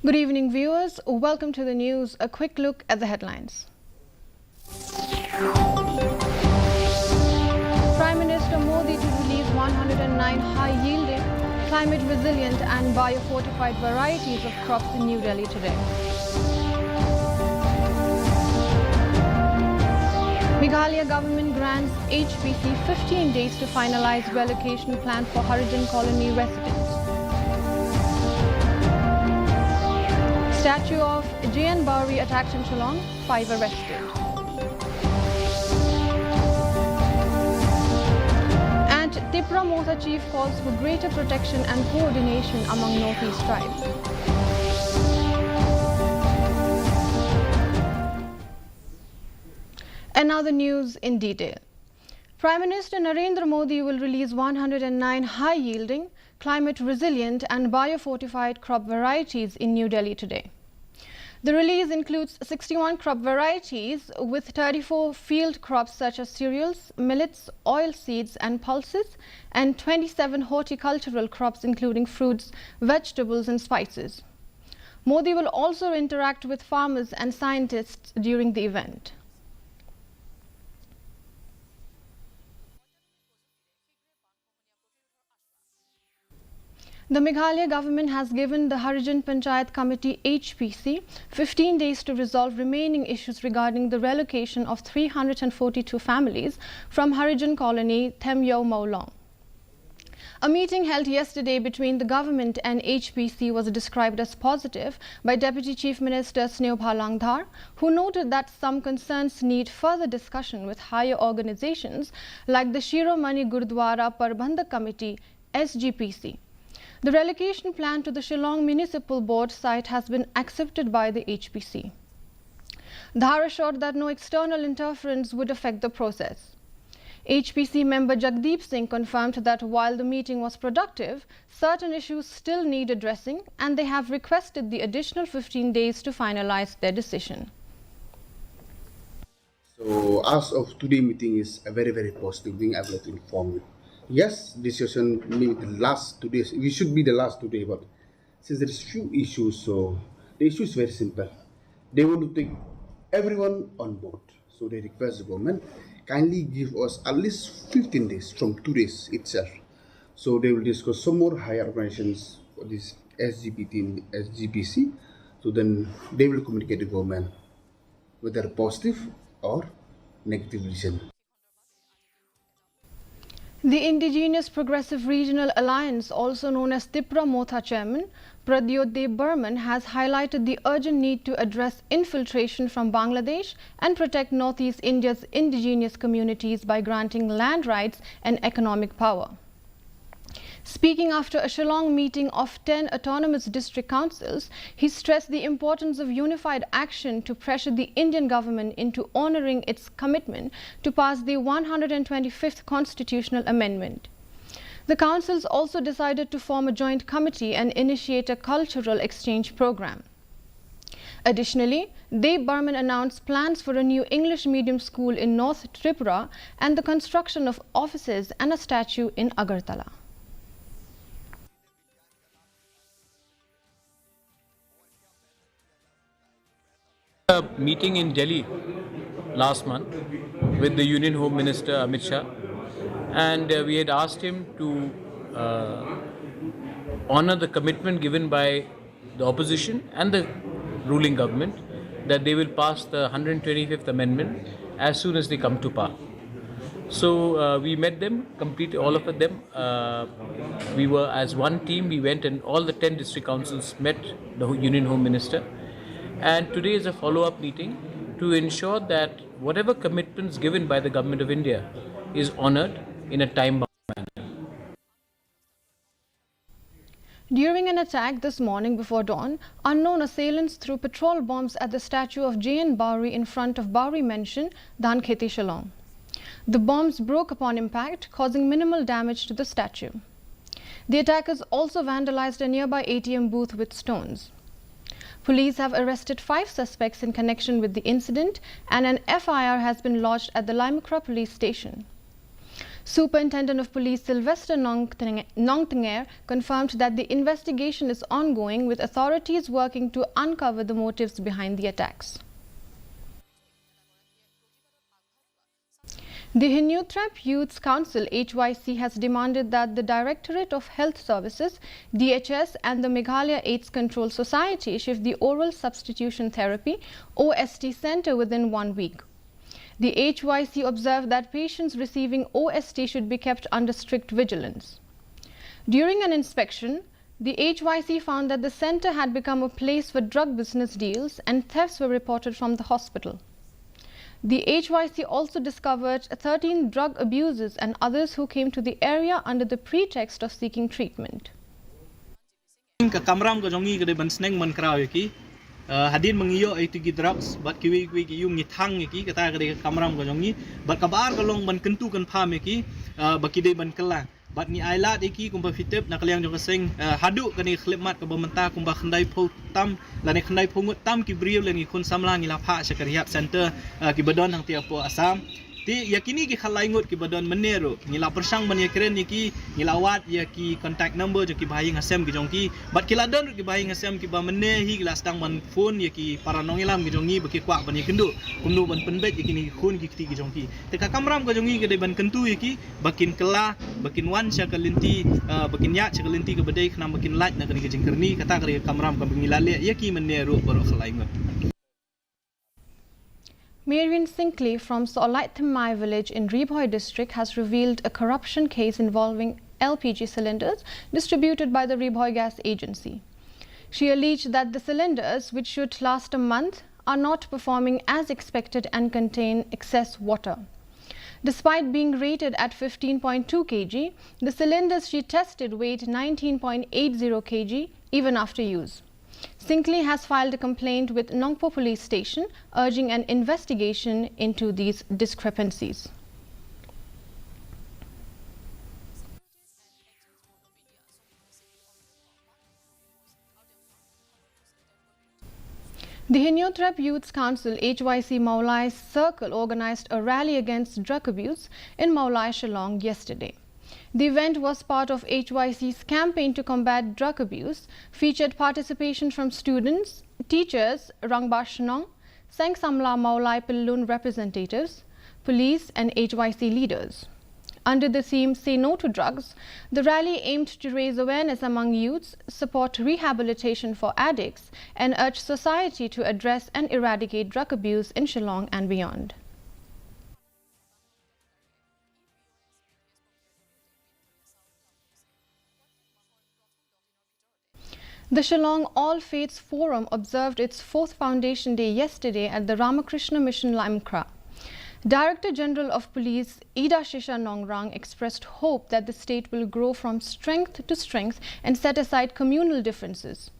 Good evening, viewers. Welcome to the news. A quick look at the headlines. Prime Minister Modi to release 109 high-yielding, climate-resilient and biofortified varieties of crops in New Delhi today. Meghalaya government grants HPC 15 days to finalize relocation plan for Harijan colony residents. Statue of J.N. Bowery attacked in Shillong, 5 arrested. And Tipra Motha chief calls for greater protection and coordination among Northeast tribes. And now the news in detail. Prime Minister Narendra Modi will release 109 high-yielding, climate-resilient and biofortified crop varieties in New Delhi today. The release includes 61 crop varieties with 34 field crops such as cereals, millets, oil seeds and pulses, and 27 horticultural crops including fruits, vegetables and spices. Modi will also interact with farmers and scientists during the event. The Meghalaya government has given the Harijan Panchayat Committee HPC 15 days to resolve remaining issues regarding the relocation of 342 families from Harijan colony Themyo Maulong. A meeting held yesterday between the government and HPC was described as positive by Deputy Chief Minister Snehopal Langdhar, who noted that some concerns need further discussion with higher organizations like the Shiromani Gurdwara Prabandhak Committee (SGPC). The relocation plan to the Shillong Municipal Board site has been accepted by the HPC. Dhar assured that no external interference would affect the process. HPC member Jagdeep Singh confirmed that while the meeting was productive, certain issues still need addressing and they have requested the additional 15 days to finalize their decision. So as of today meeting is a very positive thing. I would like to inform you. Yes, this session may be the last 2 days. We should be the last today, but since there is few issues, so the issue is very simple. They want to take everyone on board. So they request the government kindly give us at least 15 days from 2 days itself. So they will discuss some more higher organizations for this SGPT and SGPC. So then they will communicate to the government whether positive or negative reason. The Indigenous Progressive Regional Alliance, also known as Tipra Motha chairman, Pradyot Dev Burman, has highlighted the urgent need to address infiltration from Bangladesh and protect Northeast India's indigenous communities by granting land rights and economic power. Speaking after a Shillong meeting of 10 autonomous district councils, he stressed the importance of unified action to pressure the Indian government into honouring its commitment to pass the 125th constitutional amendment. The councils also decided to form a joint committee and initiate a cultural exchange program. Additionally, Dev Burman announced plans for a new English medium school in North Tripura and the construction of offices and a statue in Agartala. A meeting in Delhi last month with the Union Home Minister Amit Shah, and we had asked him to honor the commitment given by the opposition and the ruling government that they will pass the 125th amendment as soon as they come to power. So we met them, completely all of them. We were as one team, we went and all the 10 district councils met the Union Home Minister. And today is a follow-up meeting to ensure that whatever commitments given by the Government of India is honoured in a time-bound manner. During an attack this morning before dawn, unknown assailants threw petrol bombs at the statue of J.N. Bowery in front of Bowery Mansion, Dhankheti, Shillong. The bombs broke upon impact, causing minimal damage to the statue. The attackers also vandalized a nearby ATM booth with stones. Police have arrested 5 suspects in connection with the incident and an FIR has been lodged at the Limekra police station. Superintendent of Police Sylvester Nongtenger confirmed that the investigation is ongoing, with authorities working to uncover the motives behind the attacks. The Hinuthrap Youth Council (HYC) has demanded that the Directorate of Health Services (DHS) and the Meghalaya AIDS Control Society shift the Oral Substitution Therapy (OST) Centre within 1 week. The HYC observed that patients receiving OST should be kept under strict vigilance. During an inspection, the HYC found that the centre had become a place for drug business deals and thefts were reported from the hospital. The HYC also discovered 13 drug abusers and others who came to the area under the pretext of seeking treatment. Hadin mengiyo itu drugs but kiwi yung ngithang ki kata kade kamram ko jongi but kabar kalong ban kentu kan pham ki bakide ban kala but ni ailat iki kumba fitep na kalyang jong kasing hadu kani khlemat ka bamenta kumba khandai pho tam la ne khandai phongut tam ki briu lengi khun samlang ila pha sakariap center ki badon hang tiapo asam ti yakini ki khalai ngut ki badon menero ngila persang ban yakren ki ngilawat ya ki contact number jo ki bahai ngasem ki jongki bat kila don ki bahai ngasem ki ba menne hi kila stang ban phone ya ki paranong ilam ki jongi baki kwak ban yakendu kumnu ban penbet yakini khun ki ti ki jongki te ka kamram ko jongi ke de ban kentu yaki bakin kela bakin wan sya kalinti bakin ya sya kalinti ke badai khna bakin lat na kani ke jengkerni kata kare kamram ka bingilale yaki menero baro khalai ngut. Marian Sinkley from Solaithimai village in Ribhoi district has revealed a corruption case involving LPG cylinders distributed by the Ribhoi Gas Agency. She alleged that the cylinders, which should last a month, are not performing as expected and contain excess water. Despite being rated at 15.2 kg, the cylinders she tested weighed 19.80 kg even after use. Sinkley has filed a complaint with Nongpo police station urging an investigation into these discrepancies. The Hinuthrap Youth Council (HYC) Maulai Circle organized a rally against drug abuse in Maulai, Shillong yesterday. The event was part of HYC's campaign to combat drug abuse, featured participation from students, teachers, Rangba Shnong, Sang Samla Maulai Pillun representatives, police and HYC leaders. Under the theme Say No to Drugs, the rally aimed to raise awareness among youths, support rehabilitation for addicts, and urge society to address and eradicate drug abuse in Shillong and beyond. The Shillong All Faiths Forum observed its 4th Foundation Day yesterday at the Ramakrishna Mission Limkra. Director General of Police Ida Shisha Nongrang expressed hope that the state will grow from strength to strength and set aside communal differences.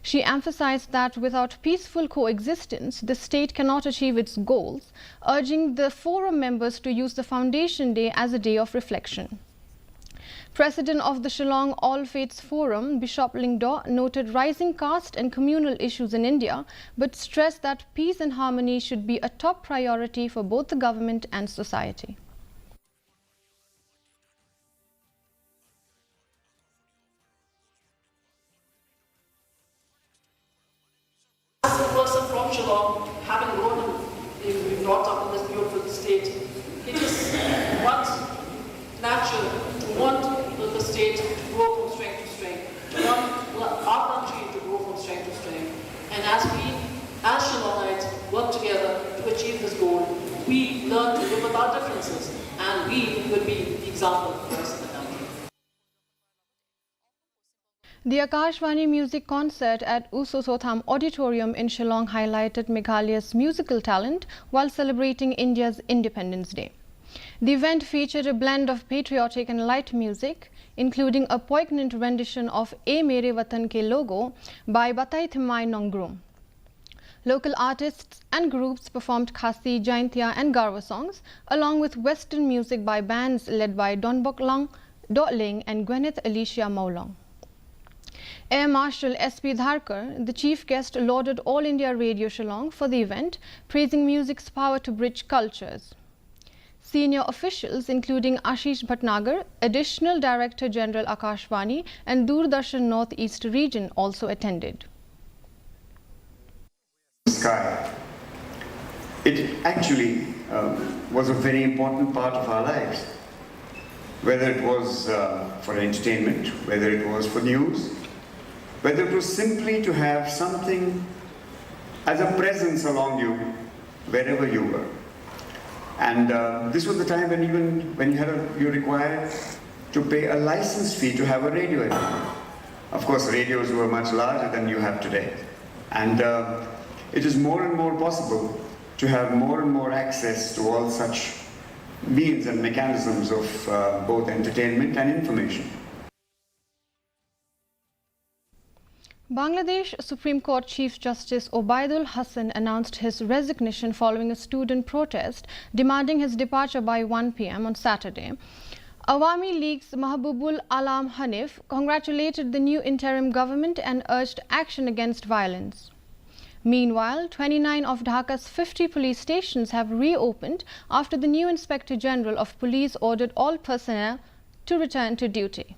She emphasized that without peaceful coexistence, the state cannot achieve its goals, urging the forum members to use the Foundation Day as a day of reflection. President of the Shillong All Faiths Forum, Bishop Lingdo, noted rising caste and communal issues in India, but stressed that peace and harmony should be a top priority for both the government and society. As a person from Shillong, having grown up, being brought up in this beautiful state, it is what's natural to want the state to grow from strength to strength, to want our country to grow from strength to strength. And as we, as Shillongites, work together to achieve this goal, we learn to live with our differences, and we will be the example for the rest of the country. The Akashvani music concert at Usosotham Auditorium in Shillong highlighted Meghalaya's musical talent while celebrating India's Independence Day. The event featured a blend of patriotic and light music, including a poignant rendition of "A Mere Watan Ke Logo" by Bataithimai Nongrum. Local artists and groups performed Khasi, Jaintia and Garwa songs, along with Western music by bands led by Donbok Long, Dotling and Gwyneth Alicia Maulong. Air Marshal S.P. Dharkar, the chief guest, lauded All India Radio Shillong for the event, praising music's power to bridge cultures. Senior officials including Ashish Bhatnagar, Additional Director General Akashvani and Doordarshan Northeast Region also attended. Sky. It actually was a very important part of our lives, whether it was for entertainment, whether it was for news, whether it was simply to have something as a presence along you wherever you were. And this was the time when even when you required to pay a license fee to have a radio at home. Of course, radios were much larger than you have today. And it is more and more possible to have more and more access to all such means and mechanisms of both entertainment and information. Bangladesh Supreme Court Chief Justice Obaidul Hassan announced his resignation following a student protest demanding his departure by 1 p.m. on Saturday. Awami League's Mahbubul Alam Hanif congratulated the new interim government and urged action against violence. Meanwhile, 29 of Dhaka's 50 police stations have reopened after the new Inspector General of Police ordered all personnel to return to duty.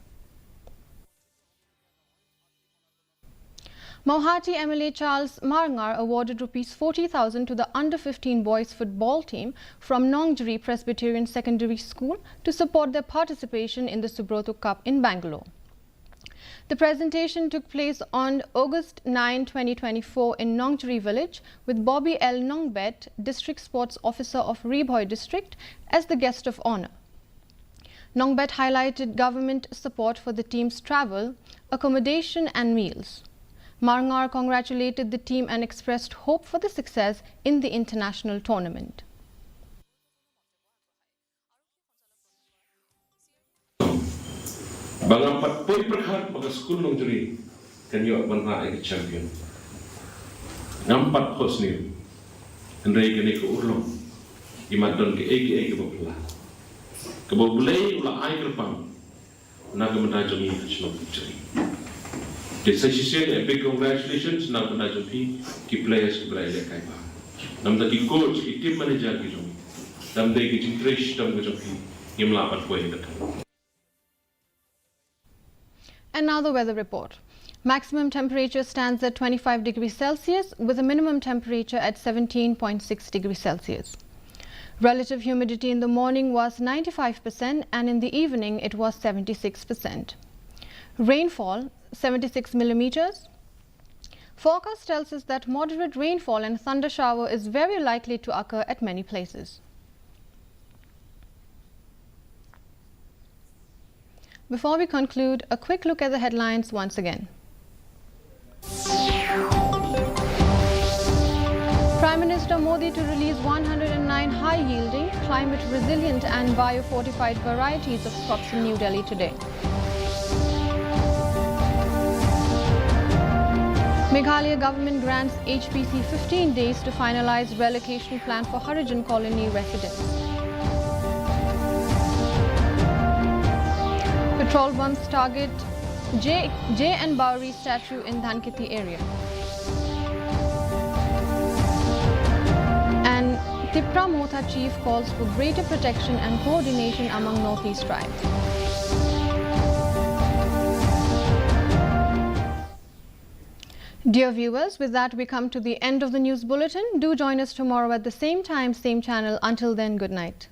Mauhati MLA Charles Marngar awarded ₹40,000 to the under-15 boys football team from Nongjeri Presbyterian Secondary School to support their participation in the Subroto Cup in Bangalore. The presentation took place on August 9, 2024 in Nongjeri village with Bobby L. Nongbet, District Sports Officer of Rebhoy District, as the guest of honor. Nongbet highlighted government support for the team's travel, accommodation and meals. Marngar congratulated the team and expressed hope for the success in the international tournament. Bangampat poi perkhat pada skul Nongjeri kan yo banra ai champion. Ngampat hos ni. Andai kene ke urlong. Imadon ke ke bapla. Ke bobulei ula ai kerpang. Na ke menajong ni chlo Nongjeri. Decision a big congratulations na menajong ki players ke belai lekai ba. Nam da ki coach ki team manager ki jong. Nam dei ki jintrish tam ke jong ki imla pat poi ka. And now the weather report. Maximum temperature stands at 25 degrees Celsius with a minimum temperature at 17.6 degrees Celsius. Relative humidity in the morning was 95% and in the evening it was 76%. Rainfall 76 millimeters. Forecast tells us that moderate rainfall and thunder shower is very likely to occur at many places. Before we conclude, a quick look at the headlines once again. Prime Minister Modi to release 109 high-yielding, climate-resilient and bio-fortified varieties of crops in New Delhi today. Meghalaya government grants HPC 15 days to finalize relocation plan for Harijan colony residents. Patrol bombs target J. N. Bowery statue in Dhankiti area. And Tipra Motha chief calls for greater protection and coordination among Northeast tribes. Dear viewers, with that we come to the end of the news bulletin. Do join us tomorrow at the same time, same channel. Until then, good night.